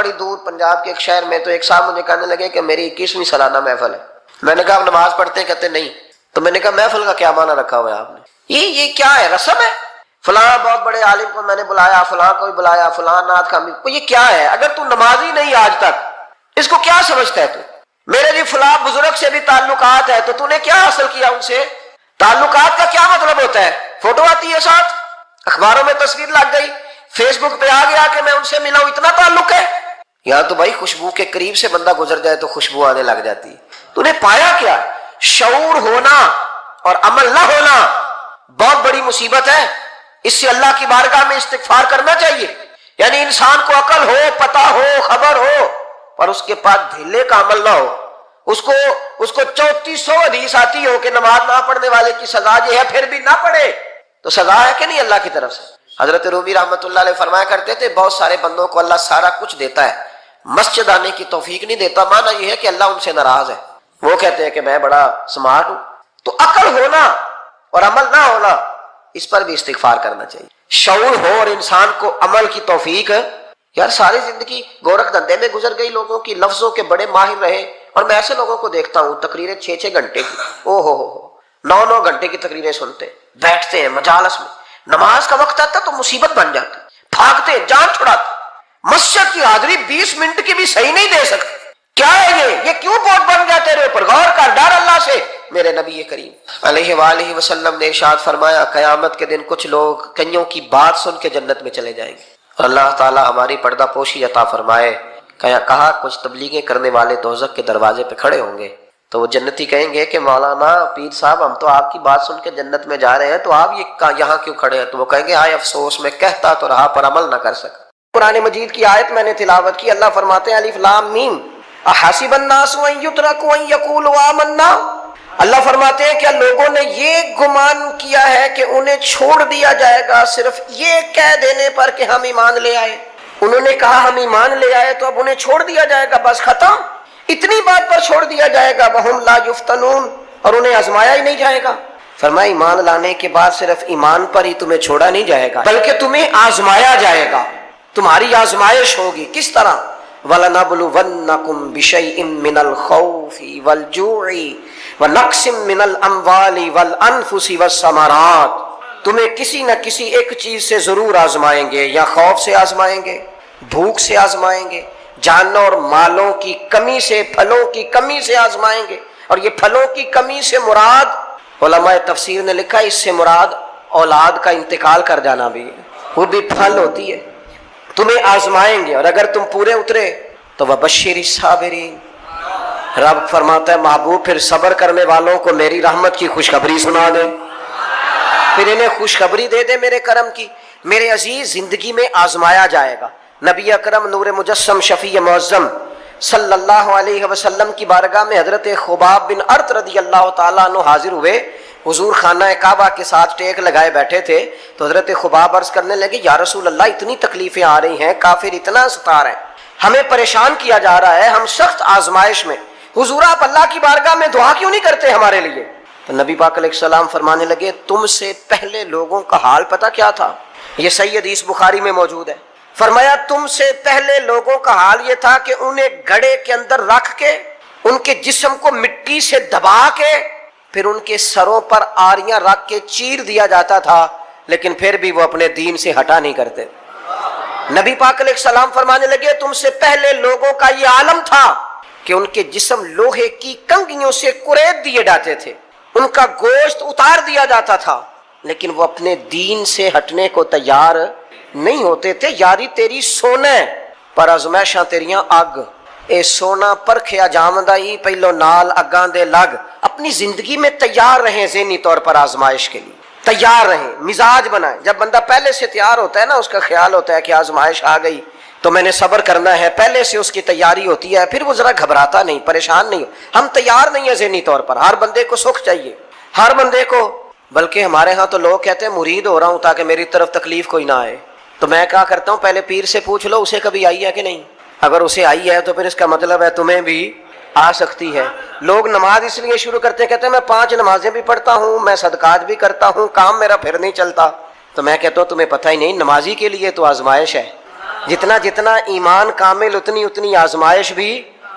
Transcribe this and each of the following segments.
بڑی دور پنجاب کے ایک شہر میں، تو ایک صاحب مجھے کہنے لگے کہ میری 21ویں سالانہ محفل ہے۔ میں نے کہا آپ نماز پڑھتے ہیں؟ کہتے نہیں۔ تو میں نے کہا محفل کا کیا معنی رکھا ہوا ہے آپ نے؟ یہ کیا ہے، رسم ہے؟ فلاں بہت بڑے عالم کو میں نے بلایا، فلاں کو بھی بلایا، فلاں نعت خامی کو، یہ کیا ہے؟ اگر تو نمازی نہیں آج تک، اس کو کیا سمجھتا ہے تو؟ میرے جی فلاں بزرگ سے بھی تعلقات ہے، تو نے کیا حاصل کیا ان سے؟ تعلقات کا کیا مطلب ہوتا ہے؟ فوٹو آتی ہے ساتھ، اخباروں میں تصویر لگ گئی، فیس بک پہ آ گیا کہ میں ان سے ملا ہوں، اتنا تعلق ہے؟ یا تو بھائی خوشبو کے قریب سے بندہ گزر جائے تو خوشبو آنے لگ جاتی ہے۔ تو نے پایا کیا؟ شعور ہونا اور عمل نہ ہونا بہت بڑی مصیبت ہے۔ اس سے اللہ کی بارگاہ میں استغفار کرنا چاہیے۔ یعنی انسان کو عقل ہو، پتہ ہو، خبر ہو، اور اس کے پاس دھیلے کا عمل نہ ہو۔ اس کو 3400 حدیث آتی ہو کہ نماز نہ پڑھنے والے کی سزا یہ ہے، پھر بھی نہ پڑھے تو سزا ہے کہ نہیں اللہ کی طرف سے؟ حضرت رومی رحمۃ اللہ علیہ فرمایا کرتے تھے بہت سارے بندوں کو اللہ سارا کچھ دیتا ہے، مسجد آنے کی توفیق نہیں دیتا۔ معنی یہ ہے کہ اللہ ان سے ناراض ہے۔ وہ کہتے ہیں کہ میں بڑا سمارٹ ہوں۔ تو عقل ہونا اور عمل نہ ہونا، اس پر بھی استغفار کرنا چاہیے۔ شعور ہو اور انسان کو عمل کی توفیق۔ یار ساری زندگی گورکھ دھندے میں گزر گئی لوگوں کی، لفظوں کے بڑے ماہر رہے، اور میں ایسے لوگوں کو دیکھتا ہوں تقریریں 6 گھنٹے کی، 9 گھنٹے کی تقریریں سنتے بیٹھتے ہیں مجالس میں، نماز کا وقت آتا تو مصیبت بن جاتی، بھاگتے جان چھڑاتے، مسجد کی حاضری 20 منٹ کی بھی صحیح نہیں دے سکتے۔ کیا ہے یہ کیوں بہت بن گیا تیرے اوپر؟ غور کر، ڈر اللہ سے۔ میرے نبی کریم علیہ وآلہ وسلم نے ارشاد فرمایا قیامت کے دن کچھ لوگ کئیوں کی بات سن کے جنت میں چلے جائیں گے۔ اللہ تعالی ہماری پردہ پوشی عطا فرمائے۔ کہا کچھ تبلیغیں کرنے والے دوزخ کے دروازے پہ کھڑے ہوں گے تو وہ جنتی کہیں گے کہ مولانا پیر صاحب ہم تو آپ کی بات سن کے جنت میں جا رہے ہیں، تو آپ یہاں کیوں کھڑے ہیں؟ تو وہ کہیں گے ہائے افسوس میں کہتا تو رہا پر عمل نہ کر سکا۔ قرآن مجید کی آیت میں نے تلاوت کی، اللہ فرماتے ہیں الف لام میم احسب الناس ان یترکوا ان یقولوا آمنا۔ اللہ فرماتے ہیں کیا لوگوں نے یہ گمان کیا ہے کہ انہیں چھوڑ دیا جائے گا صرف یہ کہہ دینے پر کہ ہم ایمان لے آئے؟ انہوں نے کہا ہم ایمان لے آئے تو اب انہیں چھوڑ دیا جائے گا، بس ختم، اتنی بات پر چھوڑ دیا جائے گا۔ وہم لا یفتنون، اور انہیں آزمایا ہی نہیں جائے گا۔ فرمایا ایمان لانے کے بعد صرف ایمان پر ہی تمہیں چھوڑا نہیں جائے گا بلکہ تمہیں آزمایا جائے گا، تمہاری آزمائش ہوگی۔ کس طرح؟ وَلَنَبْلُوَنَّكُمْ بِشَيْءٍ مِّنَ الْخَوْفِ وَالْجُوعِ وَنَقْصٍ مِّنَ الْأَمْوَالِ وَالْأَنفُسِ وَالثَّمَرَاتِ، تمہیں کسی نہ کسی ایک چیز سے ضرور آزمائیں گے، یا خوف سے آزمائیں گے، بھوک سے آزمائیں گے، جانوں اور مالوں کی کمی سے، پھلوں کی کمی سے آزمائیں گے۔ اور یہ پھلوں کی کمی سے مراد، علماء تفسیر نے لکھا اس سے مراد اولاد کا انتقال کر جانا بھی ہے، وہ بھی پھل ہوتی ہے۔ تمہیں آزمائیں گے اور اگر تم پورے اترے تو وَبَشِّرِ الصَّابِرِينَ، رب فرماتا ہے محبوب پھر صبر کرنے والوں کو میری رحمت کی خوشخبری سنا دے، پھر انہیں خوشخبری دے دے میرے کرم کی۔ میرے عزیز زندگی میں آزمایا جائے گا۔ نبی اکرم نور مجسم شفیع معظم صلی اللہ علیہ وسلم کی بارگاہ میں حضرت خباب بن ارت رضی اللہ تعالیٰ عنہ حاضر ہوئے۔ حضور خانہ کعبہ کے ساتھ ٹیک لگائے بیٹھے تھے تو حضرت خباب عرض کرنے لگے یا رسول اللہ اتنی تکلیفیں آ رہی ہیں، کافر اتنا ستا رہے ہیں، ہمیں پریشان کیا جا رہا ہے، ہم سخت آزمائش میں، حضور آپ اللہ کی بارگاہ میں دعا کیوں نہیں کرتے ہمارے لیے؟ تو نبی پاک علیہ السلام فرمانے لگے تم سے پہلے لوگوں کا حال پتہ کیا تھا؟ یہ صحیح حدیث بخاری میں موجود ہے۔ فرمایا تم سے پہلے لوگوں کا حال یہ تھا کہ انہیں گڑھے کے اندر رکھ کے ان کے جسم کو مٹی سے دبا کے پھر ان کے سروں پر آریاں رکھ کے چیر دیا جاتا تھا، لیکن پھر بھی وہ اپنے دین سے ہٹا نہیں کرتے۔ نبی پاک علیہ السلام فرمانے لگے تم سے پہلے لوگوں کا یہ عالم تھا کہ ان کے جسم لوہے کی کنگھیوں سے کریت دیے جاتے تھے، ان کا گوشت اتار دیا جاتا تھا، لیکن وہ اپنے دین سے ہٹنے کو تیار نہیں ہوتے تھے۔ یاری تیری سونے پر ازمائشاں تیریاں اگ، اے سونا پرکھیا جامدہ ہی پہلو نال اگاں دے لگ۔ اپنی زندگی میں تیار رہیں، ذہنی طور پر آزمائش کے لیے تیار رہیں، مزاج بنائیں۔ جب بندہ پہلے سے تیار ہوتا ہے نا، اس کا خیال ہوتا ہے کہ آزمائش آ گئی تو میں نے صبر کرنا ہے، پہلے سے اس کی تیاری ہوتی ہے، پھر وہ ذرا گھبراتا نہیں، پریشان نہیں۔ ہم تیار نہیں ہیں ذہنی طور پر۔ ہر بندے کو سکھ چاہیے، ہر بندے کو، بلکہ ہمارے ہاں تو لوگ کہتے ہیں مرید ہو رہا ہوں تاکہ میری طرف تکلیف کوئی نہ آئے۔ تو میں کہا کرتا ہوں پہلے پیر سے پوچھ لو اسے کبھی آئی ہے کہ نہیں، اگر اسے آئی ہے تو پھر اس کا مطلب ہے تمہیں بھی آ سکتی ہے۔ لوگ نماز اس لیے شروع کرتے ہیں، کہتے ہیں میں 5 نمازیں بھی پڑھتا ہوں، میں صدقات بھی کرتا ہوں، کام میرا پھر نہیں چلتا۔ تو میں کہتا ہوں تمہیں پتہ ہی نہیں، نمازی کے لیے تو آزمائش ہے، جتنا جتنا ایمان کامل اتنی اتنی آزمائش بھی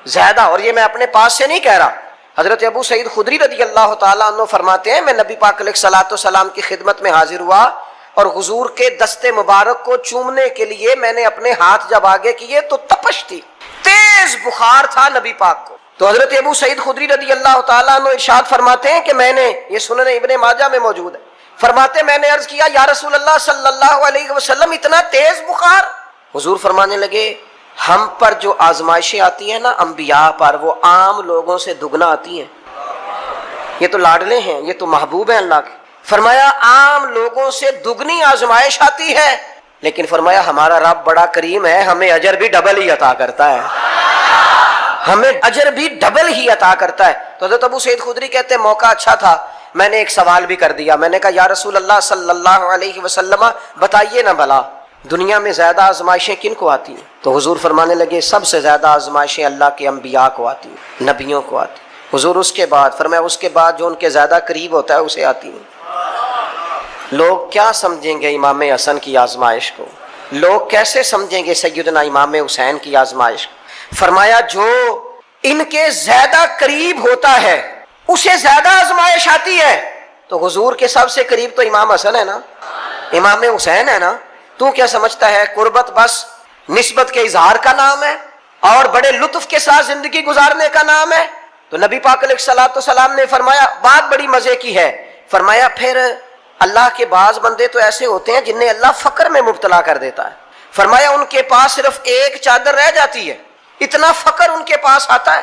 زیادہ. اور یہ میں اپنے پاس سے نہیں کہہ رہا, حضرت ابو سعید خدری رضی اللہ تعالیٰ عنہ فرماتے ہیں میں نبی پاک علیہ الصلوۃ والسلام کی خدمت میں حاضر ہوا اور حضور کے دستے مبارک کو چومنے کے لیے میں نے اپنے ہاتھ جب آگے کیے تو تپش تھی, تیز بخار تھا نبی پاک کو. تو حضرت ابو سعید خدری رضی اللہ تعالیٰ عنہ ارشاد فرماتے ہیں کہ میں نے, یہ سنن ابن ماجہ میں موجود ہے, فرماتے میں نے عرض کیا یا رسول اللہ صلی اللہ علیہ وسلم اتنا تیز بخار؟ حضور فرمانے لگے ہم پر جو آزمائشیں آتی ہیں نا انبیاء پر, وہ عام لوگوں سے دگنا آتی ہیں. یہ تو لاڈلے ہیں, یہ تو محبوب ہیں اللہ کے. فرمایا عام لوگوں سے دگنی آزمائش آتی ہے, لیکن فرمایا ہمارا رب بڑا کریم ہے, ہمیں اجر بھی ڈبل ہی عطا کرتا ہے, ہمیں اجر بھی ڈبل ہی عطا کرتا ہے. تو حضرت ابو سعید خدری کہتے ہیں موقع اچھا تھا, میں نے ایک سوال بھی کر دیا. میں نے کہا یا رسول اللہ صلی اللہ علیہ وسلم بتائیے نا بھلا دنیا میں زیادہ آزمائشیں کن کو آتی ہیں؟ تو حضور فرمانے لگے سب سے زیادہ آزمائشیں اللہ کے انبیاء کو آتی ہیں, نبیوں کو آتی ہیں. حضور اس کے بعد فرمایا اس کے بعد جو ان کے زیادہ قریب ہوتا ہے اسے آتی ہیں. لوگ کیا سمجھیں گے امام حسن کی آزمائش کو, لوگ کیسے سمجھیں گے سیدنا امام حسین کی آزمائش کو؟ فرمایا جو ان کے زیادہ قریب ہوتا ہے اسے زیادہ آزمائش آتی ہے. تو حضور کے سب سے قریب تو امام حسن ہے نا, امام حسین ہے نا. تو کیا سمجھتا ہے قربت بس نسبت کے اظہار کا نام ہے اور بڑے لطف کے ساتھ زندگی گزارنے کا نام ہے؟ تو نبی پاک علیہ الصلوۃ والسلام نے فرمایا بات بڑی مزے کی ہے, فرمایا پھر اللہ کے بعض بندے تو ایسے ہوتے ہیں جنہیں اللہ فقر میں مبتلا کر دیتا ہے. فرمایا ان کے پاس صرف ایک چادر رہ جاتی ہے, اتنا فقر ان کے پاس آتا ہے.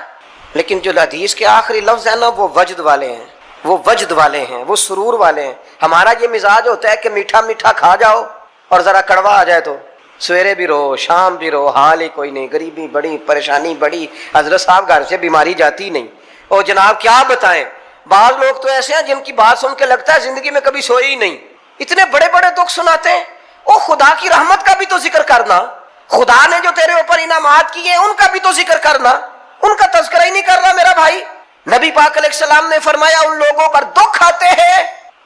لیکن جو حدیث کے آخری لفظ ہے نا وہ وجد والے ہیں, وہ وجد والے ہیں, وہ سرور والے ہیں. ہمارا یہ مزاج ہوتا ہے کہ میٹھا میٹھا کھا جاؤ اور ذرا کڑوا آ جائے تو سویرے بھی رو شام بھی رو, حال ہی کوئی نہیں, غریبی بڑی, پریشانی بڑی, حضرت صاحب گھر سے بیماری جاتی نہیں. اور جناب کیا بتائیں, بعض لوگ تو ایسے ہیں جن کی بات سن کے لگتا ہے زندگی میں کبھی سوئے ہی نہیں, اتنے بڑے بڑے دکھ سناتے ہیں. او خدا کی رحمت کا بھی تو ذکر کرنا, خدا نے جو تیرے اوپر انعامات کیے ہیں ان کا بھی تو ذکر کرنا, ان کا تذکرہ ہی نہیں کر رہا میرا بھائی. نبی پاک علیہ السلام نے فرمایا ان لوگوں پر دکھ آتے ہیں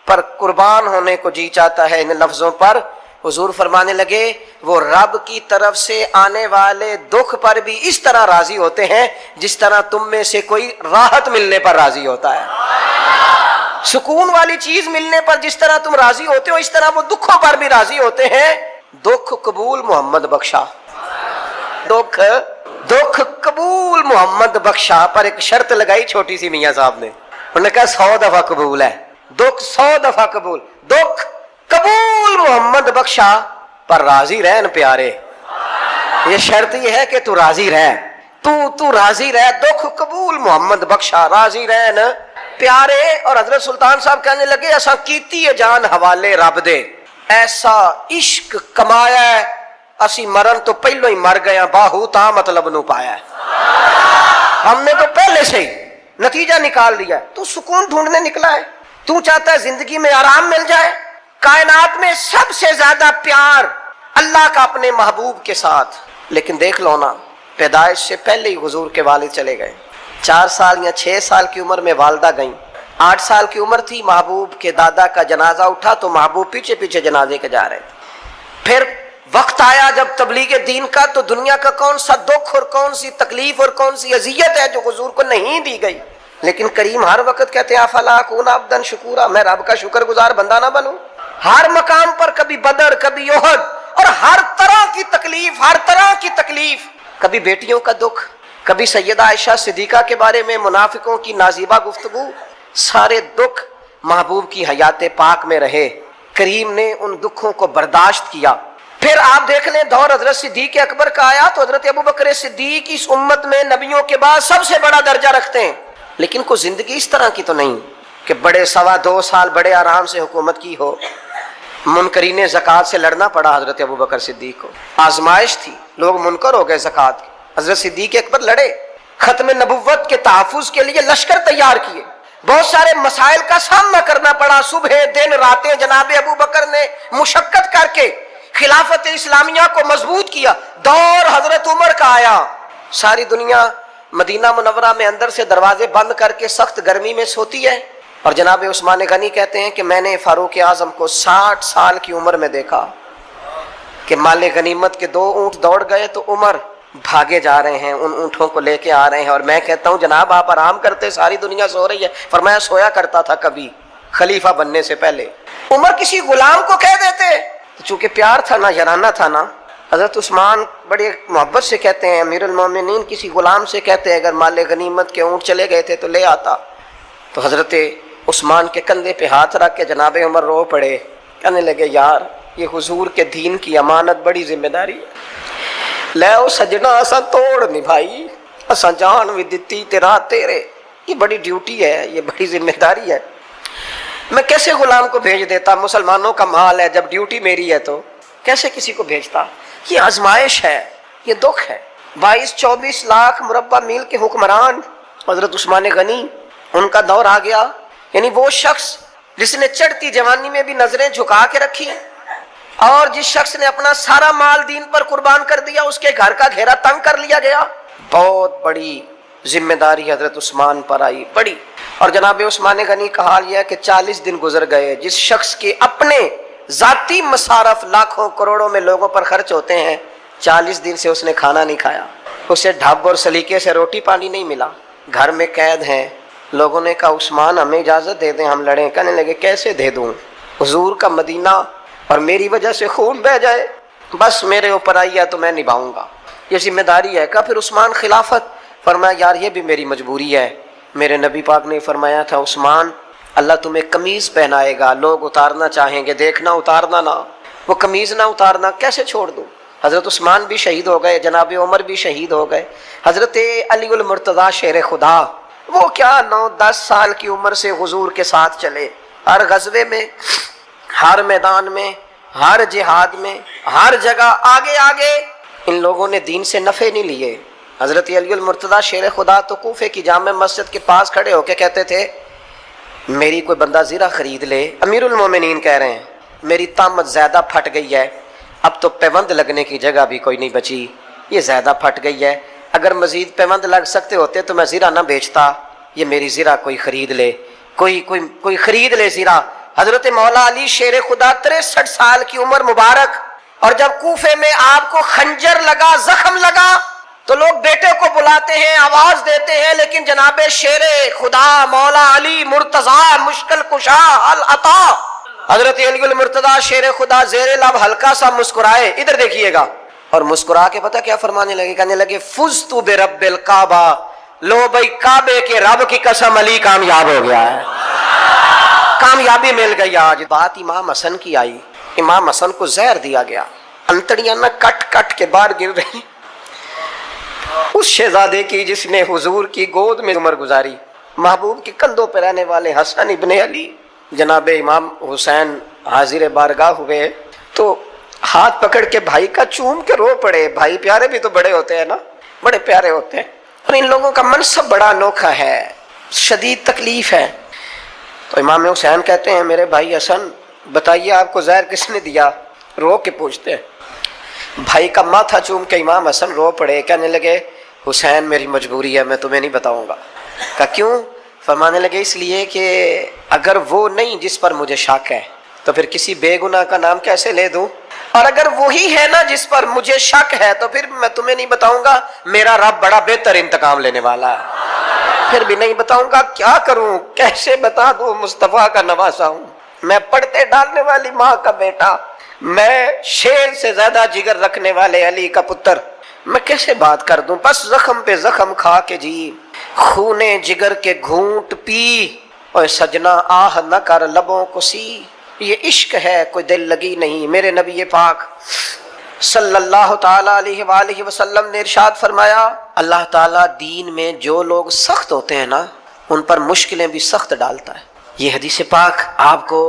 پر قربان ہونے کو جی چاہتا ہے ان لفظوں پر. حضور فرمانے لگے وہ رب کی طرف سے آنے والے دکھ پر بھی اس طرح راضی ہوتے ہیں جس طرح تم میں سے کوئی راحت ملنے پر راضی ہوتا ہے. سکون والی چیز ملنے پر جس طرح تم راضی ہوتے ہو اس طرح وہ دکھوں پر بھی راضی ہوتے ہیں. دکھ قبول محمد بخشا, دکھ قبول محمد بخشا, پر ایک شرط لگائی چھوٹی سی میاں صاحب نے, انہوں نے کہا 100 دفعہ قبول ہے, دکھ 100 دفعہ قبول, دکھ قبول محمد بخشا پر راضی رہن پیارے. یہ شرط یہ ہے کہ تو راضی رہ, تو راضی رہ, دکھ قبول محمد بخشا, راضی رہن پیارے. اور حضرت سلطان صاحب کہنے لگے ایسا کیتی ہے جان حوالے رب دے, ایسا عشق کمایا ہے اسی مرن تو پہلو ہی مر گیا, باہو تا مطلب نو پایا ہے. ہم نے تو پہلے سے ہی نتیجہ نکال دیا ہے. تو سکون ڈھونڈنے نکلا ہے, تو چاہتا ہے زندگی میں آرام مل جائے. کائنات میں سب سے زیادہ پیار اللہ کا اپنے محبوب کے ساتھ. لیکن دیکھ لو نا, پیدائش سے پہلے ہی حضور کے والد چلے گئے. 4 سال یا 6 سال کی عمر میں والدہ گئیں. 8 سال کی عمر تھی, محبوب کے دادا کا جنازہ اٹھا تو محبوب پیچھے پیچھے جنازے کے جا رہے. پھر وقت آیا جب تبلیغ دین کا, تو دنیا کا کون سا دکھ اور کون سی تکلیف اور کون سی اذیت ہے جو حضور کو نہیں دی گئی. لیکن کریم ہر وقت کہتے ہیں افلا اکون عبدا شکورا, میں رب کا شکر گزار بندہ نہ بنوں. ہر مقام پر کبھی بدر کبھی احد, اور ہر طرح کی تکلیف, ہر طرح کی تکلیف, کبھی بیٹیوں کا دکھ, کبھی سیدہ عائشہ صدیقہ کے بارے میں منافقوں کی نازیبہ گفتگو, سارے دکھ محبوب کی حیات پاک میں رہے. کریم نے ان دکھوں کو برداشت کیا. پھر آپ دیکھ لیں دور حضرت صدیق اکبر کا آیا تو حضرت ابوبکر صدیق اس امت میں نبیوں کے بعد سب سے بڑا درجہ رکھتے ہیں. لیکن کوئی زندگی اس طرح کی تو نہیں کہ بڑے 2.25 سال بڑے آرام سے حکومت کی ہو. منکرین زکوٰۃ سے لڑنا پڑا حضرت ابوبکر صدیق کو, آزمائش تھی, لوگ منکر ہو گئے زکوٰۃ کے. حضرت صدیق اکبر لڑے, ختم نبوت کے تحفظ کے لیے لشکر تیار کیے, بہت سارے مسائل کا سامنا کرنا پڑا. صبح دن راتیں جناب ابوبکر نے مشقت کر کے خلافت اسلامیہ کو مضبوط کیا. دور حضرت عمر کا آیا, ساری دنیا مدینہ منورہ میں اندر سے دروازے بند کر کے سخت گرمی میں سوتی ہے, اور جناب عثمان غنی کہتے ہیں کہ میں نے فاروق اعظم کو 60 سال کی عمر میں دیکھا کہ مال غنیمت کے 2 اونٹ دوڑ گئے تو عمر بھاگے جا رہے ہیں، ان اونٹوں کو لے کے آ رہے ہیں، اور میں کہتا ہوں جناب آپ آرام کرتے، ساری دنیا سو رہی ہے۔ فرمایا سویا کرتا تھا کبھی خلیفہ بننے سے پہلے۔ عمر کسی غلام کو کہہ دیتے، چونکہ پیار تھا نا، یارانہ تھا نا، حضرت عثمان بڑے محبت سے کہتے ہیں، امیر المومنین کسی غلام سے کہتے ہیں اگر مال غنیمت کے اونٹ چلے گئے تھے تو لے آتا۔ تو حضرت عثمان کے کندھے پہ ہاتھ رکھ کے جناب عمر رو پڑے، کہنے لگے یار یہ حضور کے دین کی امانت بڑی ذمہ داری ہے، لے او سجنا اساں توڑ نبھائی، اساں جان بھی دتی تیرا تیرے، یہ بڑی ڈیوٹی ہے، یہ بڑی ذمہ داری ہے، میں کیسے غلام کو بھیج دیتا، مسلمانوں کا مال ہے، جب ڈیوٹی میری ہے تو کیسے کسی کو بھیجتا۔ یہ آزمائش ہے، یہ دکھ ہے۔ 22-24 لاکھ مربع میل کے حکمران حضرت عثمان غنی، ان کا دور آ گیا، یعنی وہ شخص جس نے چڑھتی جوانی میں بھی نظریں جھکا کے رکھی، اور جس شخص نے اپنا سارا مال دین پر قربان کر دیا، اس کے گھر کا گھیرا تنگ کر لیا گیا۔ بہت بڑی ذمہ داری حضرت عثمان پر آئی، بڑی۔ اور جناب عثمان غنی کا حال یہ ہے کہ 40 دن گزر گئے، جس شخص کے اپنے ذاتی مصارف لاکھوں کروڑوں میں لوگوں پر خرچ ہوتے ہیں، 40 دن سے اس نے کھانا نہیں کھایا، اسے ڈھب اور سلیقے سے روٹی پانی نہیں ملا، گھر میں قید ہیں۔ لوگوں نے کہا عثمان ہمیں اجازت دے دیں ہم لڑیں، کہنے لگے کیسے دے دوں، حضور کا مدینہ اور میری وجہ سے خون بہہ جائے، بس میرے اوپر آئی ہے تو میں نبھاؤں گا، یہ ذمہ داری ہے۔ کہا پھر عثمان خلافت، فرمایا یار یہ بھی میری مجبوری ہے، میرے نبی پاک نے فرمایا تھا عثمان اللہ تمہیں قمیض پہنائے گا، لوگ اتارنا چاہیں گے، دیکھنا اتارنا نہ، وہ قمیض نہ اتارنا کیسے چھوڑ دوں۔ حضرت عثمان بھی شہید ہو گئے، جناب عمر بھی شہید ہو گئے، حضرت علی المرتضیٰ شیر خدا، وہ کیا 9-10 سال کی عمر سے حضور کے ساتھ چلے، ہر غزوے میں، ہر میدان میں، ہر جہاد میں، ہر جگہ آگے آگے، ان لوگوں نے دین سے نفع نہیں لیے۔ حضرت علی المرتضیٰ شیر خدا تو کوفے کی جامع مسجد کے پاس کھڑے ہو کے کہتے تھے میری کوئی بندہ زیرہ خرید لے، امیر المومنین کہہ رہے ہیں میری طامت زیادہ پھٹ گئی ہے، اب تو پیوند لگنے کی جگہ بھی کوئی نہیں بچی، یہ زیادہ پھٹ گئی ہے، اگر مزید پیوند لگ سکتے ہوتے تو میں زیرہ نہ بیچتا، یہ میری زیرہ کوئی خرید لے، کوئی خرید لے زیرہ۔ حضرت مولا علی شیر خدا 63 سال کی عمر مبارک، اور جب کوفے میں آپ کو خنجر لگا، زخم لگا، تو لوگ بیٹے کو بلاتے ہیں، آواز دیتے ہیں، لیکن جناب شیر خدا مولا علی مرتضیٰ مشکل کشا العطا حضرت علی المرتضیٰ شیر خدا زیر لب ہلکا سا مسکرائے، ادھر دیکھیے گا، اور مسکرا کے پتہ کیا فرمانے لگے، کہنے لگے فزت برب الکعبہ، لو بھائی کعبے کے رب کی قسم علی کامیاب ہو گیا ہے، کامیابی مل گئی۔ آج بات امام حسن کی آئی، امام حسن کو زہر دیا گیا، انتڑیاں نہ کٹ کٹ کے باہر گر رہی، اس شہزادے کی جس نے حضور کی گود میں عمر گزاری، محبوب کے کندھوں پہ رہنے والے حسن ابن علی، جناب امام حسین حاضر بارگاہ ہوئے تو ہاتھ پکڑ کے بھائی کا چوم کے رو پڑے، بھائی پیارے بھی تو بڑے ہوتے ہیں نا، بڑے پیارے ہوتے ہیں، اور ان لوگوں کا منصب بڑا انوکھا ہے، شدید تکلیف ہے۔ تو امام حسین کہتے ہیں میرے بھائی حسن بتائیے آپ کو زہر کس نے دیا، رو کے پوچھتے ہیں، بھائی کا ماتھا چوم کے امام حسن رو پڑے، کہنے لگے حسین میری مجبوری ہے، میں تمہیں نہیں بتاؤں گا۔ کہا کیوں؟ فرمانے لگے اس لیے کہ اگر وہ نہیں جس پر مجھے شک ہے تو پھر کسی بے گناہ کا نام کیسے لے دوں، اور اگر وہی ہے نا جس پر مجھے شک ہے تو پھر میں تمہیں نہیں بتاؤں گا، میرا رب بڑا بہتر انتقام لینے والا ہے، پھر بھی نہیں بتاؤں گا، کیا کروں، کیسے بتا دوں، مصطفیٰ کا نواسا ہوں، میں پڑھتے ڈالنے والی ماں کا بیٹا، میں شیر سے زیادہ جگر رکھنے والے علی کا پتر، میں کیسے بات کر دوں، بس زخم پہ زخم کھا کے جی، خونے جگر کے گھونٹ پی، اور سجنا آہ نہ کر لبوں کو سی، یہ عشق ہے کوئی دل لگی نہیں۔ میرے نبی پاک صلی اللہ تعالیٰ علیہ وآلہ وسلم نے ارشاد فرمایا اللہ تعالیٰ دین میں جو لوگ سخت ہوتے ہیں نا ان پر مشکلیں بھی سخت ڈالتا ہے۔ یہ حدیث پاک آپ کو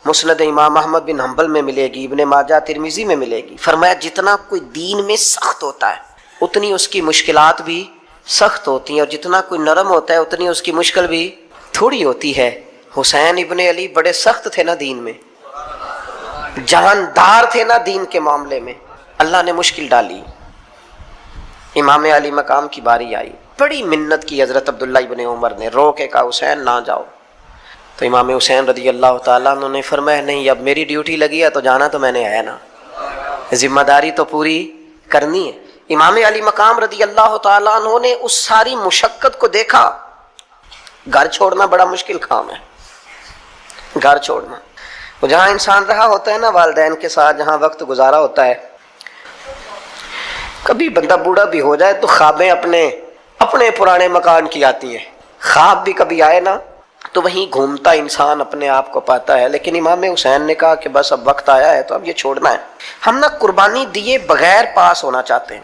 مسند امام احمد بن حنبل میں ملے گی، ابن ماجہ ترمذی میں ملے گی۔ فرمایا جتنا کوئی دین میں سخت ہوتا ہے اتنی اس کی مشکلات بھی سخت ہوتی ہیں، اور جتنا کوئی نرم ہوتا ہے اتنی اس کی مشکل بھی تھوڑی ہوتی ہے۔ حسین ابن علی بڑے سخت تھے نا دین میں، جاندار تھے نا دین کے معاملے میں، اللہ نے مشکل ڈالی، امام علی مقام کی باری آئی، بڑی منت کی حضرت عبداللہ ابن عمر نے، رو کے کہا حسین نہ جاؤ، تو امام حسین رضی اللہ تعالیٰ عنہ نے فرمایا نہیں اب میری ڈیوٹی لگی ہے تو جانا تو میں نے ہے نا، ذمہ داری تو پوری کرنی ہے۔ امام علی مقام رضی اللہ تعالیٰ عنہ نے اس ساری مشقت کو دیکھا۔ گھر چھوڑنا بڑا مشکل کام ہے، گھر چھوڑنا، وہ جہاں انسان رہا ہوتا ہے نا والدین کے ساتھ، جہاں وقت گزارا ہوتا ہے، کبھی بندہ بوڑھا بھی ہو جائے تو خوابیں اپنے پرانے مکان کی آتی ہے، خواب بھی کبھی آئے نا تو وہیں گھومتا انسان اپنے آپ کو پاتا ہے۔ لیکن امام حسین نے کہا کہ بس اب وقت آیا ہے تو اب یہ چھوڑنا ہے۔ ہم نہ قربانی دیے بغیر پاس ہونا چاہتے ہیں،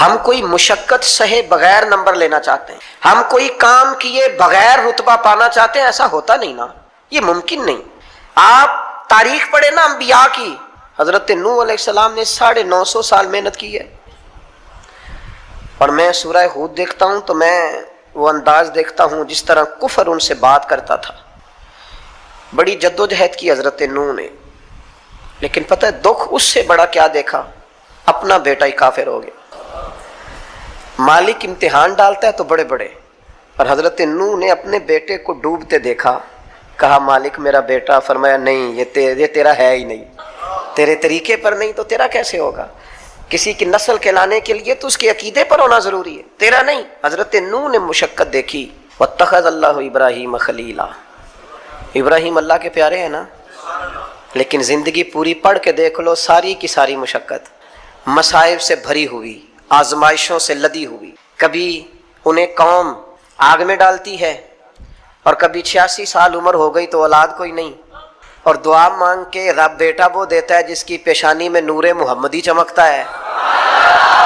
ہم کوئی مشقت سہے بغیر نمبر لینا چاہتے ہیں، ہم کوئی کام کیے بغیر رتبہ پانا چاہتے ہیں، ایسا ہوتا نہیں نا، یہ ممکن نہیں۔ آپ تاریخ پڑھے نا انبیاء کی، حضرت نوح علیہ السلام نے 950 سال محنت کی ہے، اور میں سورہ ہود دیکھتا ہوں تو میں وہ انداز دیکھتا ہوں جس طرح کفر ان سے بات کرتا تھا۔ بڑی جدوجہد کی حضرت نوح نے، لیکن پتہ ہے دکھ اس سے بڑا کیا دیکھا؟ اپنا بیٹا ہی کافر ہو گیا۔ مالک امتحان ڈالتا ہے تو بڑے بڑے، اور حضرت نوح نے اپنے بیٹے کو ڈوبتے دیکھا، کہا مالک میرا بیٹا، فرمایا نہیں یہ تیرا ہے ہی نہیں، تیرے طریقے پر نہیں تو تیرا کیسے ہوگا؟ کسی کی نسل کہلانے کے لیے تو اس کے عقیدے پر ہونا ضروری ہے، تیرا نہیں۔ حضرت نوح نے مشقت دیکھی۔ واتخذ اللہ ابراہیم خلیلا، ابراہیم اللہ کے پیارے ہیں نا، لیکن زندگی پوری پڑھ کے دیکھ لو، ساری کی ساری مشقت مصائب سے بھری ہوئی، آزمائشوں سے لدی ہوئی۔ کبھی انہیں قوم آگ میں ڈالتی ہے، اور کبھی 86 سال عمر ہو گئی تو اولاد کوئی نہیں، اور دعا مانگ کے رب بیٹا وہ دیتا ہے جس کی پیشانی میں نور محمدی چمکتا ہے۔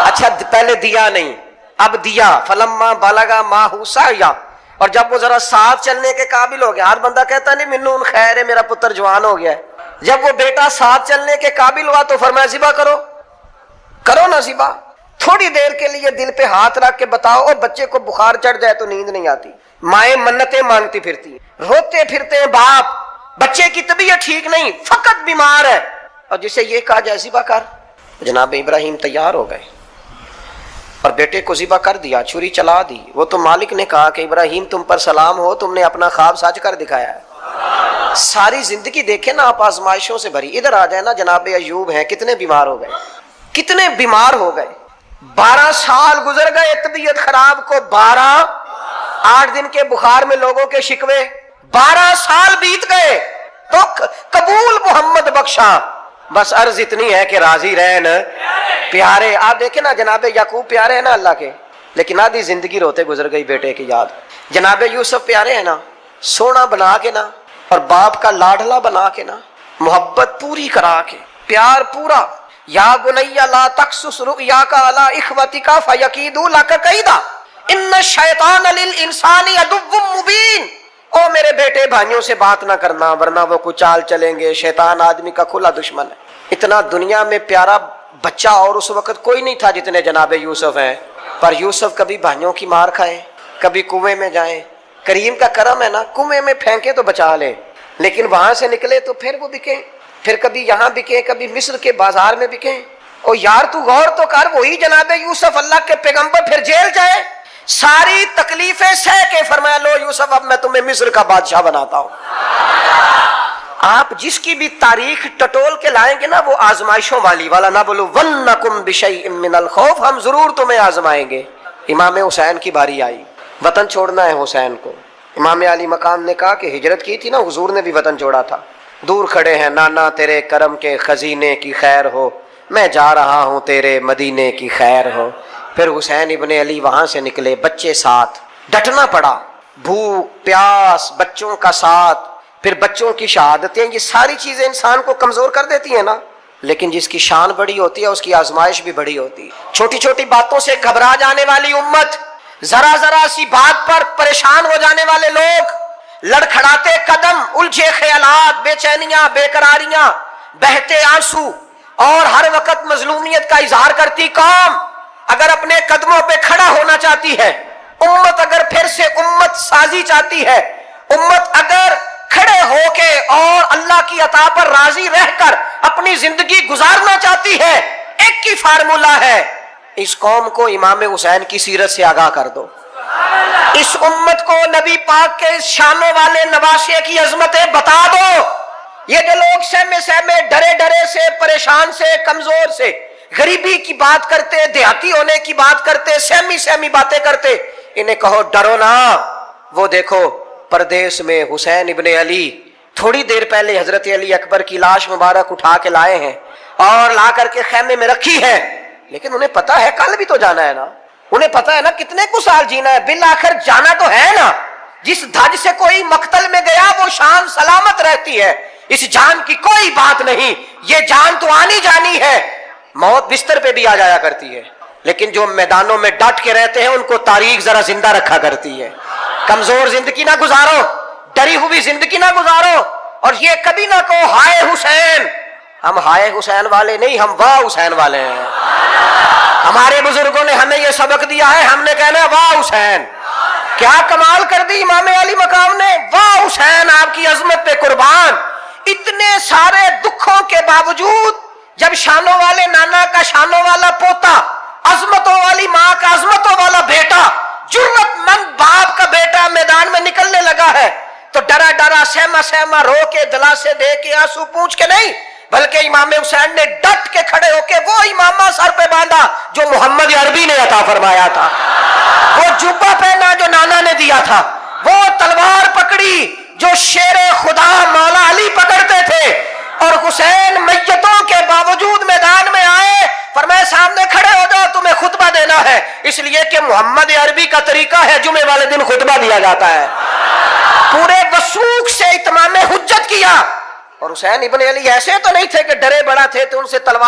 اچھا پہلے دیا نہیں، اب دیا، فلما بالغا ماہ سعیا، اور جب وہ ذرا ساتھ چلنے کے قابل ہو گیا، ہر بندہ کہتا نہیں منون خیر ہے میرا پتر جوان ہو گیا ہے، جب وہ بیٹا ساتھ چلنے کے قابل ہوا تو فرمایا ذبح کرو نا ذبح۔ تھوڑی دیر کے لیے دل پہ ہاتھ رکھ کے بتاؤ، اور بچے کو بخار چڑھ جائے تو نیند نہیں آتی، مائیں منتیں مانگتی پھرتی ہیں، روتے پھرتے ہیں باپ، بچے کی طبیعت ٹھیک نہیں، فقط بیمار ہے، اور جسے یہ کہا جائے ذبح کر، جناب ابراہیم تیار ہو گئے اور بیٹے کو ذبح کر دیا، چھری چلا دی۔ وہ تو مالک نے کہا کہ ابراہیم تم پر سلام ہو، تم نے اپنا خواب سچ کر دکھایا ہے۔ ساری زندگی دیکھیں نا آپ آزمائشوں سے بھری، ادھر آ جائے نا جناب ایوب ہیں، کتنے بیمار ہو گئے، کتنے بیمار ہو گئے، 12 سال گزر گئے طبیعت خراب کو، 8 دن کے بخار میں لوگوں کے شکوے، 12 سال بیت گئے تو قبول محمد بخشا، بس عرض اتنی ہے کہ راضی رہن پیارے۔ آپ دیکھیں نا جناب یعقوب پیارے ہیں نا اللہ کے، لیکن آدھی زندگی روتے گزر گئی بیٹے کی یاد۔ جناب یوسف پیارے ہیں نا، سونا بنا کے نا، اور باپ کا لاڈلا بنا کے نا، محبت پوری کرا کے، پیار پورا۔ یا بنی لا تقصص رؤیاک علی اخوتک فیکیدوا لک کیدا ان الشیطان للانسان عدو مبین۔ او میرے بیٹے بھائیوں سے بات نہ کرنا ورنہ وہ کچھ چال چلیں گے، شیطان آدمی کا کھلا دشمن ہے۔ اتنا دنیا میں پیارا بچہ اور اس وقت کوئی نہیں تھا جتنے جناب یوسف ہیں، پر یوسف کبھی بھائیوں کی مار کھائیں، کبھی کنویں میں جائیں، کریم کا کرم ہے نا، کنویں میں پھینکے تو بچا لیں، لیکن وہاں سے نکلے تو پھر وہ بکیں، پھر کبھی یہاں بکیں، کبھی مصر کے بازار میں بکیں۔ او یار تو غور تو کر، وہی جناب یوسف اللہ کے پیغمبر پھر جیل جائے، ساری تکلیفیں سہ کے فرمایا لو یوسف اب میں تمہیں مصر کا بادشاہ بناتا ہوں۔ آپ جس کی بھی تاریخ ٹٹول کے لائیں گے نا وہ آزمائشوں والی والا نبلونکم بشیء من الخوف، ہم ضرور تمہیں آزمائیں گے۔ امام حسین کی باری آئی، وطن چھوڑنا ہے حسین کو۔ امام علی مقام نے کہا کہ ہجرت کی تھی نا، حضور نے بھی وطن چھوڑا تھا۔ دور کھڑے ہیں نانا تیرے کرم کے خزینے کی خیر ہو، میں جا رہا ہوں تیرے مدینے کی خیر ہو۔ پھر حسین ابن علی وہاں سے نکلے، بچے ساتھ، ڈٹنا پڑا، بھوک پیاس، بچوں کا ساتھ، پھر بچوں کی شہادتیں، یہ ساری چیزیں انسان کو کمزور کر دیتی ہیں نا، لیکن جس کی شان بڑی ہوتی ہے اس کی آزمائش بھی بڑی ہوتی ہے۔ چھوٹی چھوٹی باتوں سے گھبرا جانے والی امت، ذرا ذرا سی بات پر پریشان ہو جانے والے لوگ، لڑکھڑاتے قدم، الجھے خیالات، بے چینیاں، بے قراریاں، بہتے آنسو، اور ہر وقت مظلومیت کا اظہار کرتی قوم اگر اپنے قدموں پہ کھڑا ہونا چاہتی ہے، امت اگر پھر سے امت سازی چاہتی ہے، امت اگر کھڑے ہو کے اور اللہ کی عطا پر راضی رہ کر اپنی زندگی گزارنا چاہتی ہے، ایک ہی فارمولہ ہے، اس قوم کو امام حسین کی سیرت سے آگاہ کر دو، اس امت کو نبی پاک کے شانوں والے نواسے کی عظمتیں بتا دو، یہ جو لوگ سہمے سہمے ڈرے ڈرے سے، پریشان سے، کمزور سے، غریبی کی بات کرتے، دیہاتی ہونے کی بات کرتے، سہمی سہمی باتیں کرتے، انہیں کہو ڈرو نا، وہ دیکھو پردیس میں حسین ابن علی تھوڑی دیر پہلے حضرت علی اکبر کی لاش مبارک اٹھا کے لائے ہیں اور لا کر کے خیمے میں رکھی ہے، لیکن انہیں پتا ہے کل بھی تو جانا ہے نا، انہیں پتا ہے نا کتنے کو سال جینا ہے، بالآخر جانا تو ہے نا۔ جس دھج سے کوئی مقتل میں گیا وہ شان سلامت رہتی ہے، اس جان کی کوئی بات نہیں، یہ جان تو آنی جانی ہے، موت بستر پہ بھی آ جایا کرتی ہے، لیکن جو میدانوں میں ڈٹ کے رہتے ہیں ان کو تاریخ ذرا زندہ رکھا کرتی ہے۔ کمزور زندگی نہ گزارو، ڈری ہوئی زندگی نہ گزارو، اور یہ کبھی نہ کہو ہائے حسین، ہم ہائے حسین والے نہیں، ہم واہ حسین والے ہیں۔ ہمارے بزرگوں نے ہمیں یہ سبق دیا ہے، ہم نے کہنا ہے واہ حسین، کیا کمال کر دی امام علی مقام نے، واہ حسین آپ کی عظمت پہ قربان۔ اتنے سارے دکھوں کے باوجود جب شانوں والے نانا کا شانوں والا پوتا، عظمتوں والی ماں کا عظمتوں والا بیٹا، جرت مند باپ کا بیٹا میدان میں نکلنے لگا ہے تو ڈرا ڈرا سہما سہما رو کے دلاسے دے کے آنسو پوچھ کے نہیں، بلکہ امام حسین نے ڈٹ کے کھڑے ہو کے وہ امامہ سر پہ باندھا جو محمد عربی نے عطا فرمایا تھا، وہ جبہ پہنا جو نانا نے دیا تھا، وہ تلوار پکڑی جو شیر خدا مولا علی پکڑتے تھے، اور حسین میتوں کے باوجود میدان میں آئے، فرمایا سامنے کھڑے ہو جاؤ تمہیں خطبہ دینا ہے، اس لیے کہ محمد عربی کا طریقہ ہے جمعے والے دن خطبہ دیا جاتا ہے۔ پورے وثوق سے اتمام حجت کیا، اور حسین ابن علی ایسے تو نہیں تھے کہ ڈرے بڑا تھے تو ان سے تلوار